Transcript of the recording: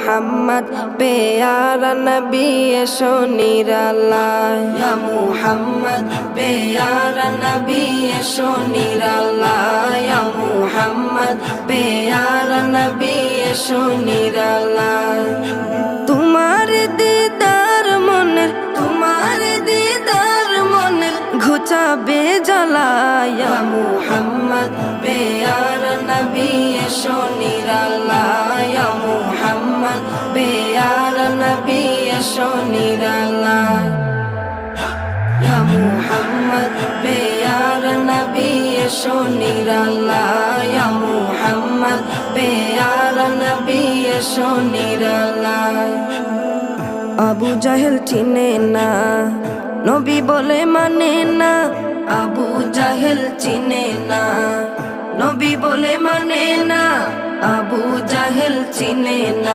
মুহাম্মদ প্যারা নবী এসো নিরালায়, ইয়া মুহাম্মদ প্যারা নবী এসো নিরালায়, ইয়া মুহাম্মদ প্যারা নবী এসো নিরালায়। তোমার দিদার মনের, তোমার দিদার মনের ঘুচাবে জ্বালায়, ইয়া মুহাম্মদ প্যারা নবী এসো নিরালায়, ইয়া মুহাম্মদ প্যারা নবী এসো নিরালায়, ইয়া মুহাম্মদ প্যারা নবী এসো নিরালায়, ইয়া মুহাম্মদ প্যারা নবী এসো নিরালায়। আবু জাহেল চিনে না, নবী বলে মানে না, আবু জাহেল চিনে না, নবী বলে মানে না, আবু জাহেল চিনে না।